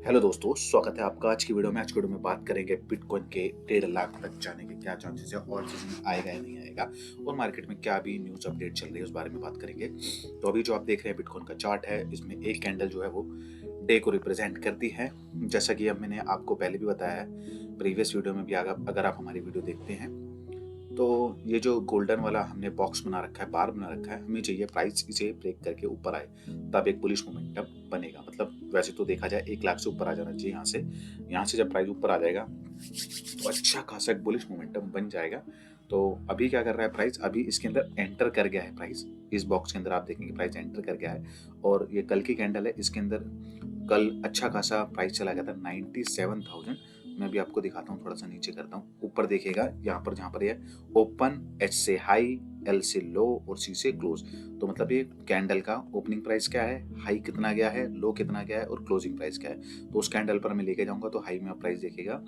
Hello दोस्तों, स्वागत है आपका आज की वीडियो में। आज की वीडियो में बात करेंगे बिटकॉइन के 1.5 लाख तक जाने के क्या चांसेस है और सीजन आएगा या नहीं आएगा, और मार्केट में क्या अभी न्यूज़ अपडेट चल रही है उस बारे में बात करेंगे। तो अभी जो आप देख रहे हैं बिटकॉइन का चार्ट है, इसमें एक कैंडल जो है वो डे को रिप्रेजेंट करती है। जैसा कि अब मैंने आपको पहले भी बताया है प्रीवियस वीडियो में भी, अगर आप हमारी वीडियो देखते हैं तो ये जो गोल्डन वाला हमने बॉक्स बना रखा है, बार बना रखा है, हमें चाहिए प्राइस इसे ब्रेक करके ऊपर आए, तब एक बुलिश मोमेंटम बनेगा। मतलब वैसे तो देखा जाए 1 लाख से ऊपर आ जाना चाहिए यहाँ से जब प्राइस ऊपर आ जाएगा तो अच्छा खासा एक बुलिश मोमेंटम बन जाएगा। तो अभी क्या कर रहा है प्राइस, अभी इसके अंदर एंटर कर गया है प्राइस, इस बॉक्स के अंदर आप देखेंगे प्राइस एंटर कर गया है। और ये कल की कैंडल है, इसके अंदर कल अच्छा खासा प्राइस चला गया था 97,000। मैं भी आपको दिखाता हूँ, थोड़ा सा नीचे करता हूँ, ऊपर देखिएगा यहाँ पर जहाँ पर ये ओपन, एच से हाई, एल से लो और सी से क्लोज। तो मतलब ये कैंडल का ओपनिंग प्राइस क्या है, हाई कितना गया है, लो कितना गया है और क्लोजिंग प्राइस क्या है। तो उस कैंडल पर मैं लेके जाऊंगा तो हाई में आप प्राइस देखिएगा,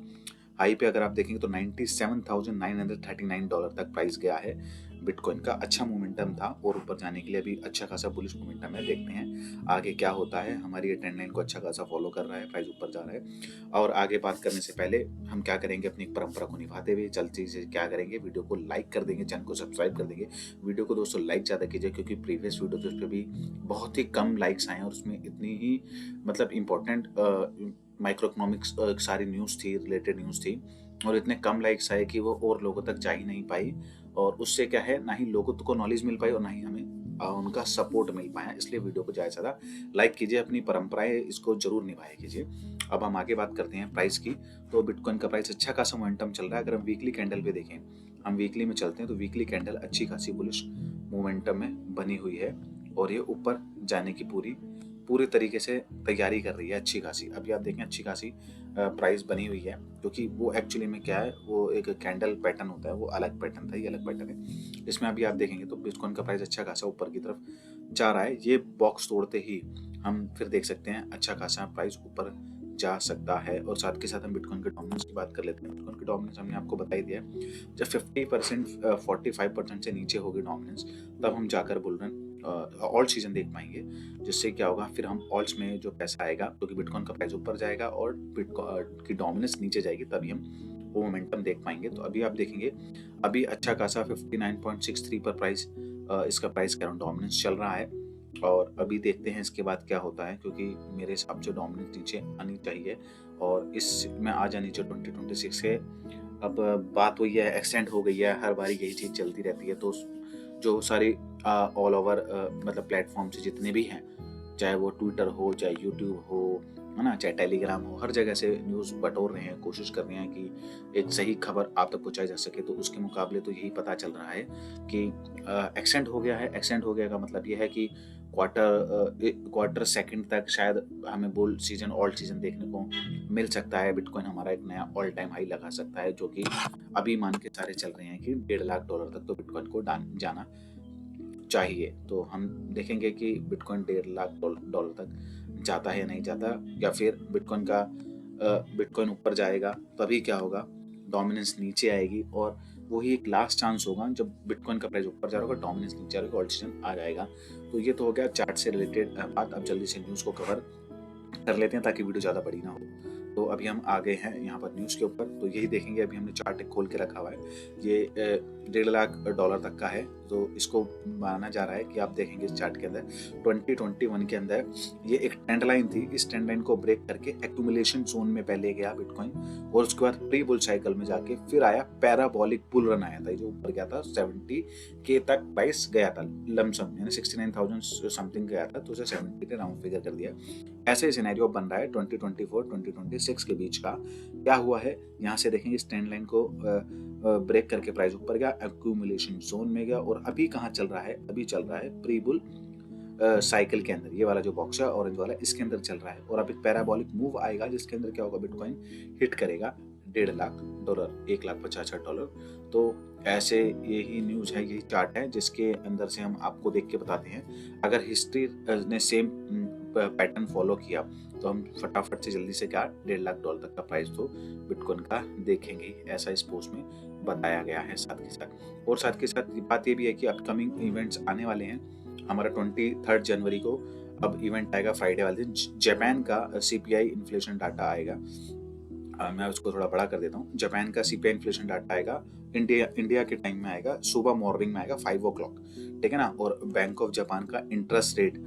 हाई पे अगर आप देखेंगे तो $97,939 तक प्राइस गया है। बिटकॉइन का अच्छा मोमेंटम था और ऊपर जाने के लिए अभी अच्छा खासा बुलिश मोमेंटम है। देखते हैं आगे क्या होता है। हमारी ये ट्रेंड लाइन को अच्छा खासा फॉलो कर रहा है, प्राइस ऊपर जा रहा है। और आगे बात करने से पहले हम क्या करेंगे, अपनी परंपरा को निभाते हुए जल्दी से क्या करेंगे, वीडियो को लाइक कर देंगे, चैनल को सब्सक्राइब कर देंगे। वीडियो को दोस्तों लाइक ज़्यादा कीजिए, क्योंकि प्रीवियस वीडियो तो उस पर भी बहुत ही कम लाइक्स आए हैं और उसमें इतनी ही मतलब इम्पोर्टेंट माइक्रो इकोनॉमिक्स सारी न्यूज़ थी, रिलेटेड न्यूज़ थी, और इतने कम लाइक्स आए कि वो और लोगों तक जा ही नहीं पाई। और उससे क्या है, ना ही लोगों को नॉलेज मिल पाई और ना ही हमें उनका सपोर्ट मिल पाया। इसलिए वीडियो को ज़्यादा से ज़्यादा लाइक कीजिए, अपनी परंपराएं इसको जरूर निभाया कीजिए। अब हम आगे बात करते हैं प्राइस की। तो बिटकॉइन का प्राइस अच्छा खासा मोमेंटम चल रहा है। अगर हम वीकली कैंडल पे देखें, हम वीकली में चलते हैं तो वीकली कैंडल अच्छी खासी बुलिश मोमेंटम में बनी हुई है और ये ऊपर जाने की पूरी तरीके से तैयारी कर रही है अच्छी खासी। अभी आप देखें अच्छी खासी प्राइस बनी हुई है, क्योंकि वो एक्चुअली में क्या है, वो एक कैंडल पैटर्न होता है, वो अलग पैटर्न था, ये अलग पैटर्न है। इसमें अभी आप देखेंगे तो बिटकॉइन का प्राइस अच्छा खासा ऊपर की तरफ जा रहा है। ये बॉक्स तोड़ते ही हम फिर देख सकते हैं अच्छा खासा प्राइस ऊपर जा सकता है। और साथ के साथ हम बिटकॉइन के डोमिनेंस की बात कर लेते हैं। बिटकॉइन की डोमिनेंस हमने आपको बता ही दिया है, जब 50% 45% से नीचे होगी डोमिनेंस, तब हम जाकर बुल रन ऑल्ट सीजन देख पाएंगे। जिससे क्या होगा, फिर हम ऑल्ट्स में जो पैसा आएगा, क्योंकि बिटकॉइन का प्राइस ऊपर जाएगा और बिटकॉइन की डोमिनेंस नीचे जाएगी, तभी हम वो मोमेंटम देख पाएंगे। तो अभी आप देखेंगे अभी अच्छा खासा 59.63 पर प्राइस, इसका प्राइस का डोमिनेंस चल रहा है। और अभी देखते हैं इसके बाद क्या होता है, क्योंकि मेरे हिसाब से डोमिनेंस नीचे आनी चाहिए और इसमें आ जानी चाहिए 2026 के। अब बात वही है, एक्सटेंड हो गई है, हर बारी यही चीज़ चलती रहती है। तो जो सारे ऑल ओवर मतलब प्लेटफॉर्म से जितने भी हैं, चाहे वो ट्विटर हो, चाहे यूट्यूब हो, है ना, चाहे टेलीग्राम हो, हर जगह से न्यूज़ बटोर रहे हैं, कोशिश कर रहे हैं कि एक सही खबर आप तक पहुंचाई जा सके। तो उसके मुकाबले तो यही पता चल रहा है कि एक्सटेंड हो गया है। एक्सटेंड हो गया का मतलब ये है कि क्वार्टर सेकंड तक शायद हमें बुल सीजन, ऑल्ट सीजन देखने को मिल सकता है। बिटकॉइन हमारा एक नया ऑल टाइम हाई लगा सकता है, जो कि अभी मान के सारे चल रहे हैं कि $1.5 लाख तक तो बिटकॉइन को जाना चाहिए। तो हम देखेंगे कि बिटकॉइन $1.5 लाख तक जाता है या नहीं जाता, या फिर बिटकॉइन ऊपर जाएगा तभी क्या होगा, डोमिनेंस नीचे आएगी। और वही एक लास्ट चांस होगा, जब बिटकॉइन का प्राइस ऊपर जा रहा होगा, डोमिनेंस नीचे आ रहा होगा, ऑल्ट सीजन आ जाएगा। तो ये तो हो गया चार्ट से रिलेटेड बात। अब जल्दी से न्यूज़ को कवर कर लेते हैं ताकि वीडियो ज़्यादा बड़ी ना हो। तो अभी हम आ गए हैं यहाँ पर न्यूज़ के ऊपर। तो यही देखेंगे, अभी हमने चार्ट खोल के रखा हुआ है, ये $1.5 लाख तक का है। तो इसको माना जा रहा है कि आप देखेंगे इस चार्ट के अंदर 2021 के अंदर ये एक ट्रेंड लाइन थी। इस ट्रेंड लाइन को ब्रेक करके एक्यूमुलेशन जोन में पहले गया बिटकॉइन, और उसके बाद प्री बुल साइकिल में जाके फिर आया पैराबोलिक बुल रन आया था, जो ऊपर गया था 70K तक प्राइस गया था लमसम, यानी 69,000 समथिंग गया था, तो उसे 70 पे राउंड फिगर कर दिया। ऐसे सिनेरियो बन रहा है 2024-2026 के बीच का। क्या हुआ है, यहाँ से देखेंगे इस ट्रेंड लाइन को ब्रेक करके प्राइस ऊपर गया, एक्यूमुलेशन जोन में गया, और अभी कहाँ चल रहा है, अभी चल रहा है प्री बुल साइकिल के अंदर। ये वाला जो बॉक्स है ऑरेंज वाला, इसके अंदर चल रहा है। और अभी पैराबोलिक मूव आएगा जिसके अंदर क्या होगा, बिटकॉइन हिट करेगा $1.5 लाख, $1,50,000। तो ऐसे यही न्यूज़ है, यही चार्ट है जिसके अंदर से हम आपको देख के बताते हैं। अगर हिस्ट्री ने सेम पैटर्न फॉलो किया तो हम फटाफट से जल्दी से क्या $1.5 लाख तक का प्राइस तो बिटकॉइन का देखेंगे, ऐसा इस पोस्ट में बताया गया है। साथ के साथ, और साथ के साथ बात ये भी है कि अपकमिंग इवेंट्स आने वाले हैं। हमारा 23 जनवरी को अब इवेंट आएगा फ्राइडे वाले दिन, जापान का सीपीआई इन्फ्लेशन डाटा आएगा। मैं उसको थोड़ा बड़ा कर देता हूँ। जापान का सीपीआई इन्फ्लेशन डाटा आएगा, इंडिया के टाइम में आएगा, सुबह मॉर्निंग में आएगा 5 o'clock, ठीक है ना। और बैंक ऑफ जापान का इंटरेस्ट रेट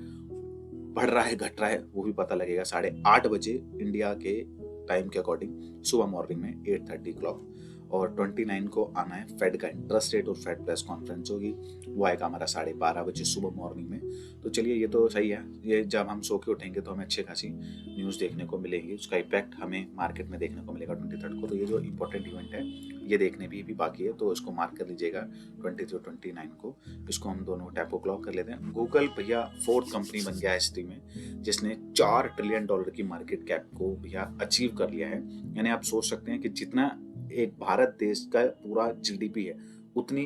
बढ़ रहा है घट रहा है वो भी पता लगेगा 8:30 बजे इंडिया के टाइम के अकॉर्डिंग, सुबह मॉर्निंग में 8:30 क्लॉक। और 29 को आना है फेड का इंटरेस्ट रेट और फेड प्रेस कॉन्फ्रेंस होगी, वो आएगा हमारा 12:30 बजे सुबह मॉर्निंग में। तो चलिए ये तो सही है, ये जब हम सो के उठेंगे तो हमें अच्छी खासी न्यूज़ देखने को मिलेगी, उसका इम्पैक्ट हमें मार्केट में देखने को मिलेगा 23 को। तो ये जो इंपॉर्टेंट इवेंट है ये देखने भी बाकी है, तो इसको मार्क कर लीजिएगा 23 और 29 को। इसको हम दोनों टैप क्लॉक कर लेते हैं। गूगल भैया 4th कंपनी बन गया हिस्ट्री में जिसने $4 ट्रिलियन की मार्केट कैप को भैया अचीव कर लिया है। यानी आप सोच सकते हैं कि जितना एक भारत देश का पूरा जीडीपी है उतनी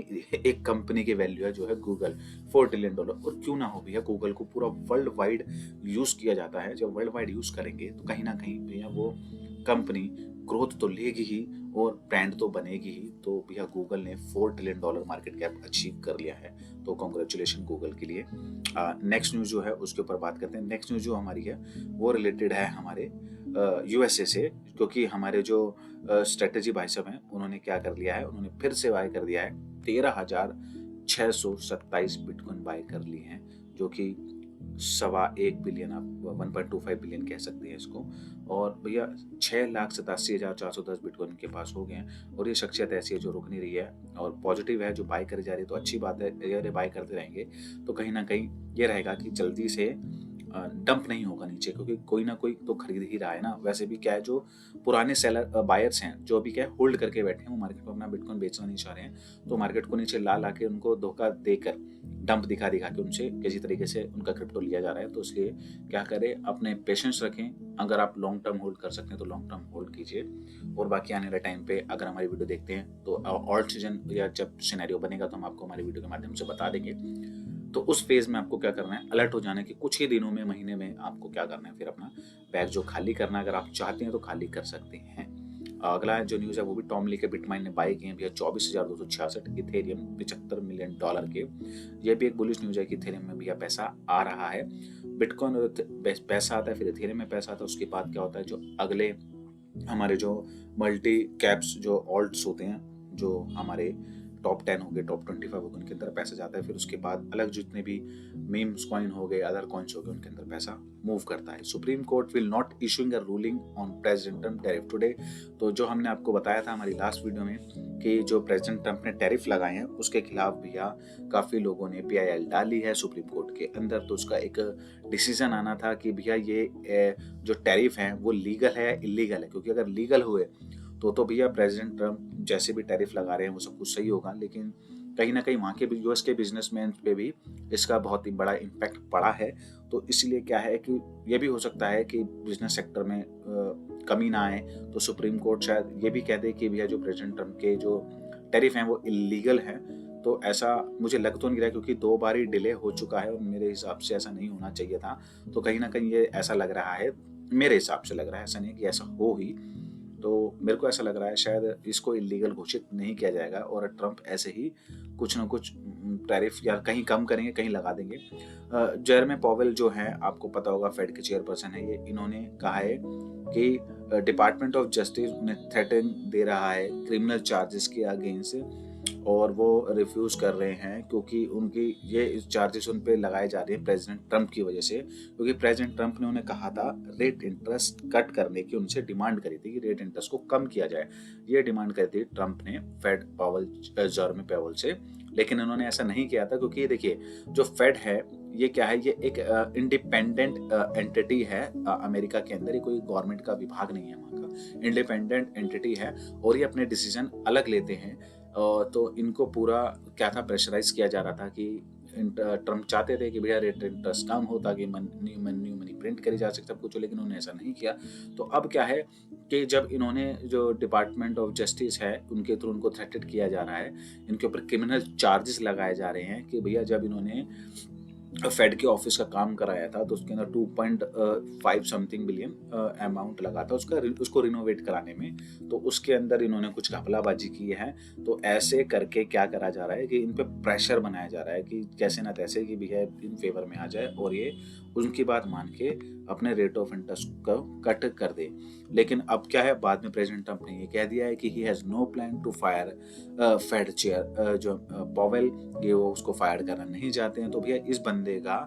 एक कंपनी की वैल्यू है जो है गूगल, $4 ट्रिलियन। और क्यों ना हो भैया, गूगल को पूरा वर्ल्ड वाइड यूज किया जाता है। जब वर्ल्ड वाइड यूज करेंगे तो कहीं ना कहीं भैया वो कंपनी ग्रोथ तो लेगी ही और ब्रांड तो बनेगी ही। तो भैया गूगल ने $4 ट्रिलियन मार्केट कैप अचीव कर लिया है, तो कॉन्ग्रेचुलेशन गूगल के लिए। नेक्स्ट न्यूज़ जो है उसके ऊपर बात करते हैं। नेक्स्ट न्यूज़ जो हमारी है वो रिलेटेड है हमारे यूएसए से, क्योंकि हमारे जो स्ट्रेटेजी भाई साहब हैं उन्होंने क्या कर लिया है, उन्होंने फिर से बाय कर दिया है 13,627 बिटकॉइन बाय कर लिए हैं, जो कि 1.25 बिलियन, आप 1.25 बिलियन कह सकते हैं इसको। और भैया 6,87,410 बिटकॉइन के पास हो गए हैं। और ये शख्सियत ऐसी है जो रुक नहीं रही है और पॉजिटिव है, जो बाय करे जा रही है, तो अच्छी बात है। अगर बाय करते रहेंगे तो कहीं ना कहीं ये रहेगा कि जल्दी से डंप नहीं होगा नीचे, क्योंकि कोई ना कोई तो खरीद ही रहा है ना। वैसे भी क्या है, जो पुराने सेलर बायर्स हैं जो अभी क्या है होल्ड करके बैठे हैं, वो मार्केट में अपना बिटकॉइन बेचना नहीं चाह रहे हैं, तो मार्केट को नीचे ला के उनको धोखा देकर, डंप दिखा के उनसे किसी तरीके से उनका क्रिप्टो लिया जा रहा है। तो इसलिए क्या करें, अपने पेशेंस रखें। अगर आप लॉन्ग टर्म होल्ड कर सकते हैं तो लॉन्ग टर्म होल्ड कीजिए। और बाकी आने वाले टाइम पे अगर हमारी वीडियो देखते हैं तो ऑल्ट सीजन या जब सिनेरियो बनेगा तो हम आपको हमारी वीडियो के माध्यम से बता देंगे। तो उस फेज में आपको क्या करना है, अलर्ट हो जाने के कुछ ही दिनों में, महीने में आपको क्या करना है, फिर अपना बैग जो खाली करना है, अगर आप चाहते हैं तो खाली कर सकते हैं। अगला जो न्यूज़ है वो भी टॉम ली के बिटमाइन ने बाय किए हैं भैया 24,266, इथेरियम $75 मिलियन के। ये भी एक बुलिश न्यूज़ है कि इथेरियम में भैया पैसा आ रहा है। बिटकॉइन और पैसा आता है, फिर इथेरियम में पैसा आता है, उसके बाद क्या होता है, जो अगले हमारे जो मल्टी कैप्स जो ऑल्ट्स होते हैं, जो हमारे टॉप 10 हो गए, टॉप 25 हो गए, उनके अंदर पैसा जाता है। फिर उसके बाद अलग जितने भी मीम्स कॉइन हो गए, अदर कॉइन्स हो गए, उनके अंदर पैसा मूव करता है। Supreme court will not issuing a ruling on president Trump tariff today. तो जो हमने आपको बताया था हमारी लास्ट वीडियो में कि जो प्रेसिडेंट ट्रम्प ने टैरिफ लगाए हैं उसके खिलाफ भैया काफ़ी लोगों ने PIL डाली है सुप्रीम कोर्ट के अंदर। तो उसका एक डिसीजन आना था कि भैया ये जो टैरिफ हैं वो लीगल है या इलीगल है, क्योंकि अगर लीगल हुए तो भैया प्रेसिडेंट ट्रम्प जैसे भी टैरिफ लगा रहे हैं वो सब कुछ सही होगा। लेकिन कहीं ना कहीं वहाँ के यूएस के बिजनेसमैन पे भी इसका बहुत ही बड़ा इम्पैक्ट पड़ा है। तो इसलिए क्या है कि ये भी हो सकता है कि बिजनेस सेक्टर में कमी ना आए, तो सुप्रीम कोर्ट शायद ये भी कह दे कि भैया जो प्रेसिडेंट ट्रम्प के जो टैरिफ हैं वो इलीगल हैं। तो ऐसा मुझे लग तो नहीं रहा, क्योंकि 2 बार ही डिले हो चुका है और मेरे हिसाब से ऐसा नहीं होना चाहिए था। तो कहीं ना कहीं ये ऐसा लग रहा है, मेरे हिसाब से लग रहा है, ऐसा नहीं कि ऐसा हो ही। तो मेरे को ऐसा लग रहा है शायद इसको इलीगल घोषित नहीं किया जाएगा और ट्रम्प ऐसे ही कुछ ना कुछ टैरिफ या कहीं कम करेंगे, कहीं लगा देंगे। जेरेमी पॉवेल जो है, आपको पता होगा, फेड के चेयरपर्सन है, ये इन्होंने कहा है कि डिपार्टमेंट ऑफ जस्टिस उन्हें थ्रेटन दे रहा है क्रिमिनल चार्जेस के अगेंस्ट, और वो रिफ्यूज कर रहे हैं क्योंकि उनकी ये चार्जेस उन पे लगाए जा रहे हैं प्रेसिडेंट ट्रम्प की वजह से। क्योंकि प्रेसिडेंट ट्रम्प ने उन्हें कहा था रेट इंटरेस्ट कट करने की, उनसे डिमांड करी थी कि रेट इंटरेस्ट को कम किया जाए। ये डिमांड करी थी ट्रम्प ने फेड पावल, जेरेमी पावेल से। लेकिन उन्होंने ऐसा नहीं किया था, क्योंकि देखिए जो फेड है ये क्या है, ये एक इंडिपेंडेंट एंटिटी है अमेरिका के अंदर। ये कोई गवर्नमेंट का विभाग नहीं है, वहाँ का इंडिपेंडेंट एंटिटी है और ये अपने डिसीजन अलग लेते हैं। तो इनको पूरा क्या था, प्रेशराइज किया जा रहा था कि ट्रम्प चाहते थे कि भैया रेट इंटरेस्ट कम हो ताकि न्यू मनी प्रिंट करी जा सके, सब कुछ, लेकिन उन्होंने ऐसा नहीं किया। तो अब क्या है कि जब इन्होंने जो डिपार्टमेंट ऑफ जस्टिस है उनके थ्रू उनको थ्रेटेड किया जा रहा है, इनके ऊपर क्रिमिनल चार्जेस लगाए जा रहे हैं कि भैया जब इन्होंने फेड के ऑफिस का काम कराया था, तो उसके अंदर 2.5 समथिंग बिलियन अमाउंट लगा था उसको रिनोवेट कराने में। तो उसके अंदर इन्होंने कुछ घपलाबाजी की है। तो ऐसे करके क्या करा जा रहा है कि इन पे प्रेशर बनाया जा रहा है कि कैसे ना तैसे कि भैया इन फेवर में आ जाए और ये उनकी बात मान के अपने रेट ऑफ इंटरेस्ट को कट कर दे। लेकिन अब क्या है, बाद में प्रेसिडेंट ट्रम्प ने ये कह दिया है कि he has no plan to fire Fed chair जो पॉवेल, ये वो उसको फायर करना नहीं चाहते हैं। तो भैया इस बंदे का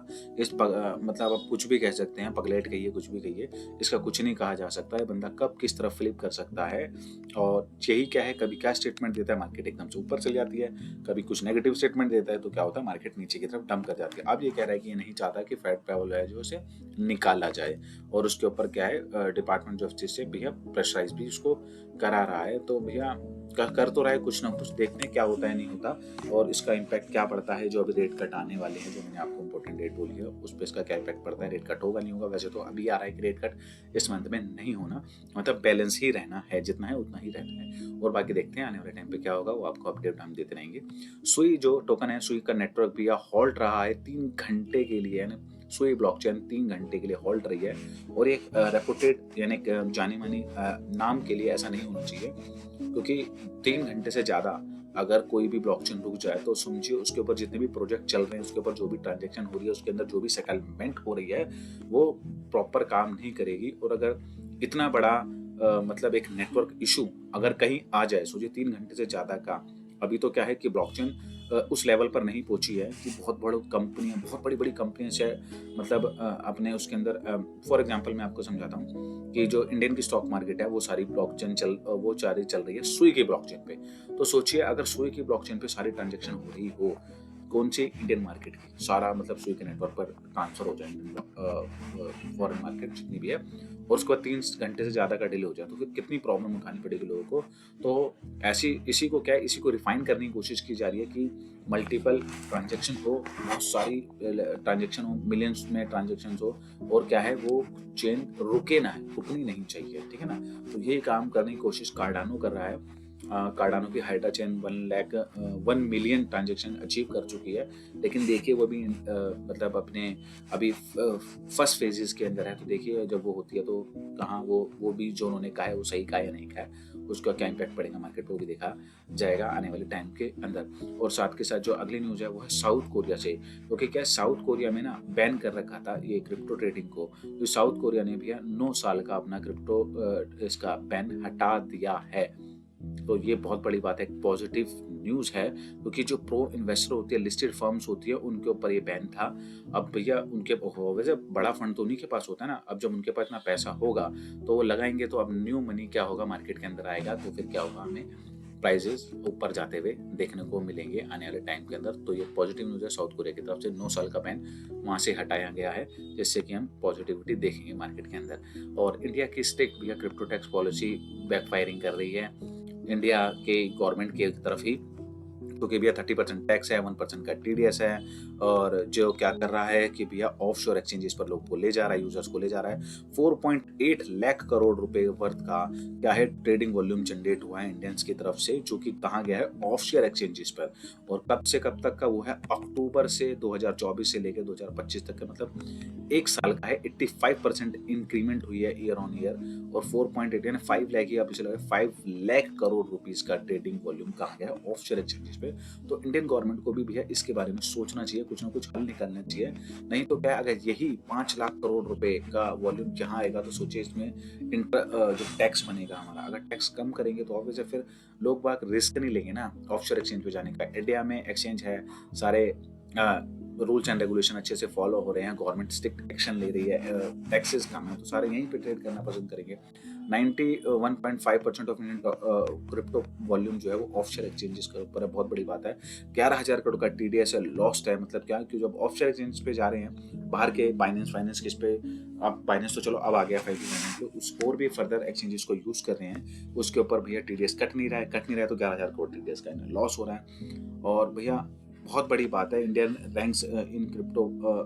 मतलब आप कुछ भी कह सकते हैं, पगलेट कहिए, कुछ भी कहिए, इसका कुछ नहीं कहा जा सकता है। बंदा कब किस तरफ फ्लिप कर सकता है, और यही क्या है, कभी क्या स्टेटमेंट देता है मार्केट एकदम से ऊपर चली जाती है, कभी कुछ नेगेटिव स्टेटमेंट देता है तो क्या होता है, मार्केट नीचे की तरफ डंप कर जाती है। अब ये कह रहा है कि ये नहीं चाहता कि फेड पॉवेल है जो उसे निकाला जाए, और उसके ऊपर क्या है, डिपार्टमेंट ऑफ जस्टिस से भैया प्रेशराइज भी उसको करा रहा है। तो भैया कर तो रहा है कुछ ना कुछ, देखते हैं क्या होता है नहीं होता, और इसका इम्पैक्ट क्या पड़ता है। जो अभी रेट कट आने वाले हैं, जो मैंने आपको इंपॉर्टेंट डेट बोली है, उस पर इसका क्या इम्पैक्ट पड़ता है, रेट कट होगा नहीं होगा। वैसे तो अभी आ रहा है कि रेट कट इस मंथ में नहीं होना, मतलब बैलेंस ही रहना है, जितना है उतना ही रहना है। और बाकी देखते हैं आने वाले टाइम पे क्या होगा, वो आपको अपडेट हम देते रहेंगे। सुई जो टोकन है, सुई का नेटवर्क भी हॉल्ट रहा है 3 घंटे के लिए, यानी सुई ब्लॉकचेन 3 घंटे के लिए हॉल्ट रही है। और एक रेपुटेड यानी जानी मानी नाम के लिए ऐसा नहीं होना चाहिए, क्योंकि 3 घंटे से ज़्यादा अगर कोई भी ब्लॉकचेन रुक जाए तो समझिए उसके ऊपर जितने भी प्रोजेक्ट चल रहे हैं, उसके ऊपर जो भी ट्रांजैक्शन हो रही है, उसके अंदर जो भी सेटलमेंट हो रही है, वो प्रॉपर काम नहीं करेगी। और अगर इतना बड़ा मतलब एक नेटवर्क इशू अगर कहीं आ जाए, सोचिए 3 घंटे से ज़्यादा का। अभी तो क्या है कि ब्लॉकचेन उस लेवल पर नहीं पहुंची है कि बहुत बड़ी कंपनियां, बहुत बड़ी बड़ी कंपनियां से मतलब अपने उसके अंदर, फॉर एग्जांपल मैं आपको समझाता हूँ कि जो इंडियन की स्टॉक मार्केट है वो सारी ब्लॉकचेन वो सारी चल रही है सुई की ब्लॉकचेन पे। तो सोचिए अगर सुई की ब्लॉकचेन पे सारी ट्रांजेक्शन हो रही हो, कौन सी इंडियन मार्केट की, सारा मतलब सुई के नेटवर्क पर ट्रांसफर हो जाए फॉरेन मार्केट जितनी भी है, और उसके बाद 3 घंटे से ज़्यादा का डिले हो जाए, तो फिर कितनी प्रॉब्लम उठानी पड़ेगी लोगों को। तो इसी को क्या है, इसी को रिफाइन करने की कोशिश की जा रही है कि मल्टीपल ट्रांजेक्शन हो, बहुत सारी ट्रांजेक्शन हो, मिलियंस में ट्रांजेक्शन हो, और क्या है वो चेन रुके ना, रुकनी नहीं चाहिए, ठीक है ना। तो ये काम करने की कोशिश कार्डानो कर रहा है। कार्डानो की hydra chain 1 million transaction achieve कर चुकी है, लेकिन देखिए वो भी मतलब अपने अभी फर्स्ट फेजेस के अंदर है। तो देखिए जब वो होती है तो कहाँ वो भी जो उन्होंने कहा है वो सही कहा या नहीं कहा है, उसका क्या इम्पैक्ट पड़ेगा मार्केट पर, वो भी देखा जाएगा आने वाले टाइम के अंदर। और साथ के साथ जो अगली न्यूज़ है वो है साउथ कोरिया से, क्योंकि क्या साउथ कोरिया में ना बैन कर रखा था ये क्रिप्टो ट्रेडिंग को। तो साउथ कोरिया ने भी 9 साल का अपना क्रिप्टो इसका बैन हटा दिया है। तो ये बहुत बड़ी बात है, एक पॉजिटिव न्यूज़ है, क्योंकि जो प्रो इन्वेस्टर होती है, लिस्टेड फर्म्स होती है, उनके ऊपर ये बैन था। अब भैया उनके वैसे बड़ा फंड तो उन्हीं के पास होता है ना, अब जब उनके पास इतना पैसा होगा तो वो लगाएंगे, तो अब न्यू मनी क्या होगा मार्केट के अंदर आएगा, तो फिर क्या होगा, हमें प्राइजेस ऊपर जाते हुए देखने को मिलेंगे आने वाले टाइम के अंदर। तो ये पॉजिटिव न्यूज़ है साउथ कोरिया की तरफ से, 9 साल का बैन वहाँ से हटाया गया है, जिससे कि हम पॉजिटिविटी देखेंगे मार्केट के अंदर। और इंडिया की स्ट्रिक्ट भैया क्रिप्टो टैक्स पॉलिसी बैकफायरिंग कर रही है इंडिया के गवर्नमेंट की तरफ ही, क्योंकि भैया 30% टैक्स है, 1% का टीडीएस है, और जो क्या कर रहा है कि भैया ऑफशोर एक्सचेंजेस पर लोग को ले जा रहा है, यूजर्स को ले जा रहा है। 4.8 लाख करोड़ रुपए वर्थ का क्या है ट्रेडिंग वॉल्यूम जनरेट हुआ है इंडियंस की तरफ से, जो कि कहाँ गया है, ऑफशोर एक्सचेंजेस पर। और कब से कब तक का वो है, अक्टूबर से 2024 से लेकर 2025 तक का, मतलब 1 साल का है। 85% इंक्रीमेंट हुई है ईयर ऑन ईयर, और 4.8 यानी 5 लाख ही आप इसे लगा 5 लाख करोड़ रुपीस का ट्रेडिंग वॉल्यूम कहाँ गया है, ऑफशोर एक्सचेंजेस पे। तो इंडियन गवर्नमेंट को भी भैया इसके बारे में सोचना चाहिए, कुछ ना कुछ हल निकालना चाहिए। नहीं तो क्या, अगर यही 5 लाख करोड़ रुपए का वॉल्यूम जहाँ आएगा, तो सोचिए इसमें जो टैक्स बनेगा हमारा, अगर टैक्स कम करेंगे तो ऑब्वियसली फिर लोग बाग रिस्क नहीं लेंगे ना ऑफशोर एक्सचेंज पे जाने का। इंडिया में एक्सचेंज है, सारे रूल्स एंड रेगुलेशन अच्छे से फॉलो हो रहे हैं, गवर्नमेंट स्ट्रिक्ट एक्शन ले रही है, टैक्सेस कम है, तो सारे यहीं पे ट्रेड करना पसंद करेंगे। 91.5% ऑफ इंडियन क्रिप्टो वॉल्यूम जो है वो ऑफशोर एक्सचेंजेस के ऊपर है, बहुत बड़ी बात है। 11,000 करोड़ का टीडीएस है, लॉस्ट है, मतलब क्या, कि जब ऑफशोर एक्सचेंज पे जा रहे हैं बाहर के बाइनेंस किस पे, अब बाइनेंस तो चलो अब आ गया 5G तो उस और भी फर्दर एक्सचेंजेस को यूज कर रहे हैं, उसके ऊपर भैया टीडीएस कट नहीं रहा है, तो 11,000 करोड़ टीडीएस का लॉस हो रहा है। और भैया बहुत बड़ी बात है, Indian ranks in crypto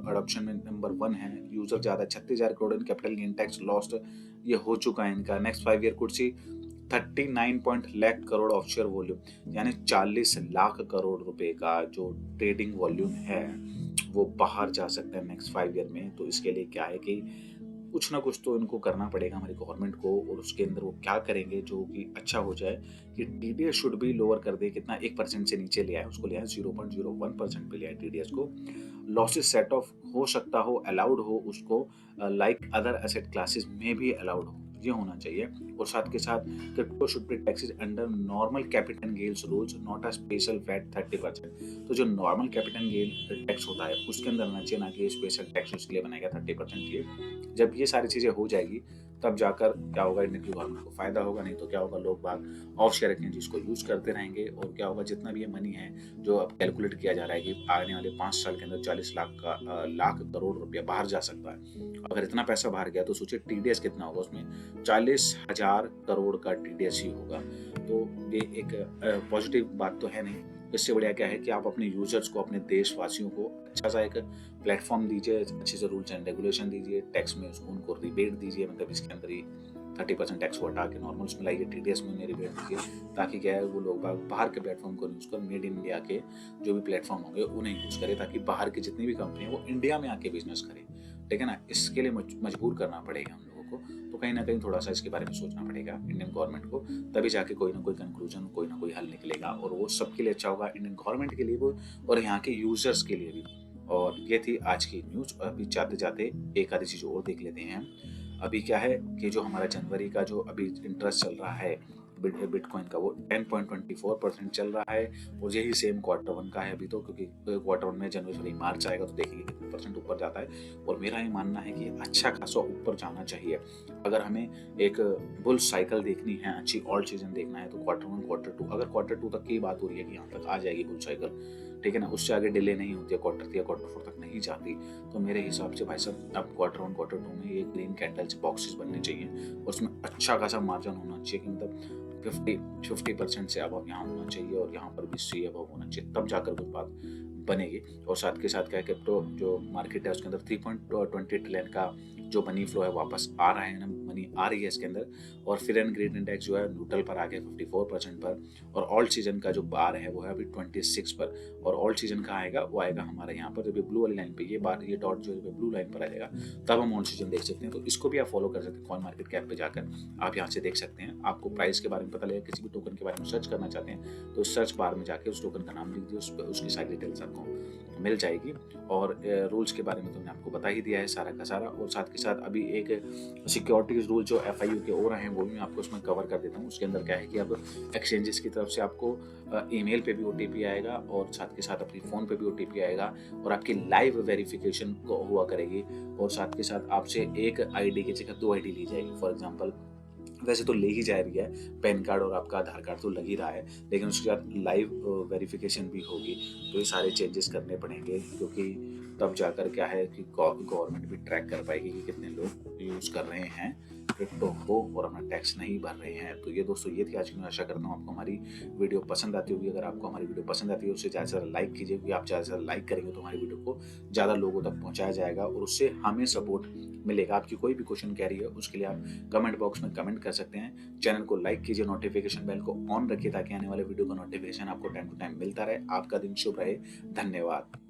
adoption में नंबर 1 है, यूजर ज़्यादा, 36,000 crore in capital gain tax lost ये हो चुका है इनका। Next 5 year could see 39 lakh crore offshore volume, यानी 40 लाख करोड़ रुपए का जो ट्रेडिंग वॉल्यूम है वो बाहर जा सकता है नेक्स्ट 5 ईयर में। तो इसके लिए क्या है कि कुछ ना कुछ तो इनको करना पड़ेगा हमारी गवर्नमेंट को, और उसके अंदर वो क्या करेंगे जो कि अच्छा हो जाए कि टीडीएस शुड भी लोअर कर दे। कितना 1% से नीचे ले आए, उसको ले आए 0.01% पे ले आए टीडीएस को। लॉसेस सेट ऑफ हो सकता हो, अलाउड हो उसको, लाइक अदर एसेट क्लासेस में भी अलाउड हो, ये होना चाहिए। और साथ के साथ crypto should be taxes under normal capital gains rules, not a special VAT 30%। तो जो नॉर्मल कैपिटल गेन टैक्स होता है उसके अंदर ना चाहिए, ना कि स्पेशल टैक्स उसके लिए बनाएगा 30% ये। जब ये सारी चीजें हो जाएगी तब जाकर क्या होगा, इंडियन गवर्नमेंट को फायदा होगा। नहीं तो क्या होगा, लोग बाग ऑफ शेयर एक्सचेंज को यूज करते रहेंगे, और क्या होगा, जितना भी ये मनी है जो अब कैलकुलेट किया जा रहा है कि आने वाले 5 साल के अंदर 40 लाख करोड़ रुपया बाहर जा सकता है। अगर इतना पैसा बाहर गया तो सोचिए टीडीएस कितना होगा, उसमें 40,000 करोड़ का टीडीएस ही होगा। तो ये एक पॉजिटिव बात तो है नहीं। इससे बढ़िया क्या है कि आप अपने यूजर्स को, अपने देशवासियों को अच्छा सा एक प्लेटफॉर्म दीजिए, अच्छे से रूल्स एंड रेगुलेशन दीजिए, टैक्स में उसको उनको रिबेट दीजिए, मतलब इसके अंदर ही 30% टैक्स को हटा के नॉर्मल उसमें लाइए, टीडीएस में उन्हें रिबेट दीजिए, ताकि क्या है वो लोग बाहर के प्लेटफॉर्म को यूज़ कर, मेड इन इंडिया के जो भी प्लेटफॉर्म होंगे उन्हें यूज़ करें, ताकि बाहर की जितनी भी कंपनी है वो इंडिया में आके बिजनेस करें। ठीक है ना, इसके लिए मजबूर करना पड़ेगा हम लोगों को। तो कहीं ना कहीं थोड़ा सा इसके बारे में सोचना पड़ेगा इंडियन गवर्नमेंट को, तभी जाके कोई ना कोई कंक्लूजन, कोई ना कोई हल निकलेगा, और वो सबके लिए अच्छा होगा, इंडियन गवर्नमेंट के लिए भी और यहाँ के यूजर्स के लिए भी। और ये थी आज की न्यूज। अभी जाते जाते एक आधी चीज और देख लेते हैं। अभी क्या है कि जो हमारा जनवरी का जो अभी इंटरेस्ट चल रहा है बिटकॉइन का, वो 10.24% चल रहा है, और यही सेम Q1 का है अभी तो, क्योंकि Q1 में जनवरी मार्च आएगा तो देखेंगे कितने परसेंट ऊपर जाता है। और मेरा ये मानना है कि अच्छा खासा ऊपर जाना चाहिए। अगर हमें एक बुल साइकिल देखनी है, अच्छी ऑल्ट सीजन देखना है, तो Q1 Q2, अगर Q2 तक की बात हो रही है कि यहाँ तक आ जाएगी बुल साइकिल, ठीक है ना, उससे आगे डिले नहीं होती है, Q3 या Q4 तक नहीं जाती, तो मेरे हिसाब से भाई साहब अब Q1 Q2 में ये ग्रीन कैंडल्स बॉक्सेस बनने चाहिए, और उसमें अच्छा खासा मार्जिन होना चाहिए कि मतलब 50% से अब यहाँ होना चाहिए, और यहाँ पर भी सी अब होना चाहिए, तब जाकर कुछ बात बनेगी। और साथ के साथ क्या है, क्रिप्टो जो मार्केट है उसके अंदर 3.20 ट्रिलियन का जो मनी फ्लो है वापस आ रहा है ना, मनी आ रही है इसके अंदर। और फिर एंड ग्रेड इंडेक्स जो है न्यूट्रल पर आ गया 54% पर, और ऑल्ट सीजन का जो बार है वो है अभी 26 पर। और ऑल्ट सीजन का आएगा, वो आएगा हमारे यहाँ पर जब ब्लू वाली लाइन पे, ये बार ये डॉट जो है ब्लू लाइन पर आ जाएगा, तब हम ऑल्ट सीजन देख सकते हैं। तो इसको भी आप फॉलो कर सकते हैं, कॉइन मार्केट कैप पे जाकर आप यहाँ से देख सकते हैं। आपको प्राइस के बारे में पता लगेगा, किसी भी टोकन के बारे में सर्च करना चाहते हैं तो सर्च बार में जाके उस टोकन का नाम लिख दिए, उसकी सारी डिटेल्स आपको मिल जाएगी। और रूल्स के बारे में तो मैंने आपको बता ही दिया है सारा का सारा। और साथ के साथ अभी एक सिक्योरिटीज रूल जो FIU के हो रहे हैं वो भी मैं आपको उसमें कवर कर देता हूँ। उसके अंदर क्या है कि अब एक्सचेंजेस की तरफ से आपको ईमेल पे भी OTP आएगा, और साथ के साथ अपनी फ़ोन पे भी OTP आएगा, और आपकी लाइव वेरिफिकेशन हुआ करेगी। और साथ के साथ आपसे एक ID की जगह 2 ID ली जाएगी। फॉर एग्जाम्पल, वैसे तो ले ही जा रही है, पैन कार्ड और आपका आधार कार्ड तो लग ही रहा है, लेकिन उसके साथ लाइव वेरिफिकेशन भी होगी। तो ये सारे चेंजेस करने पड़ेंगे, क्योंकि तब जाकर क्या है कि गवर्नमेंट भी ट्रैक कर पाएगी कि कितने लोग यूज़ कर रहे हैं क्रिप्टो को और अपना टैक्स नहीं भर रहे हैं। तो ये दोस्तों, ये थी आज की। मैं आशा करता हूँ आपको हमारी वीडियो पसंद आती होगी। अगर आपको हमारी वीडियो पसंद आती है उसे ज़्यादा से ज़्यादा लाइक कीजिए, क्योंकि आप ज़्यादा से ज़्यादा लाइक करेंगे तो हमारी वीडियो को ज़्यादा लोगों तक पहुँचाया जाएगा, और उससे हमें सपोर्ट मिलेगा। आपकी कोई भी क्वेश्चन कैरी है उसके लिए आप कमेंट बॉक्स में कमेंट कर सकते हैं। चैनल को लाइक कीजिए, नोटिफिकेशन बेल को ऑन रखिए, ताकि आने वाले वीडियो का नोटिफिकेशन आपको टाइम टू टाइम मिलता रहे। आपका दिन शुभ रहे। धन्यवाद।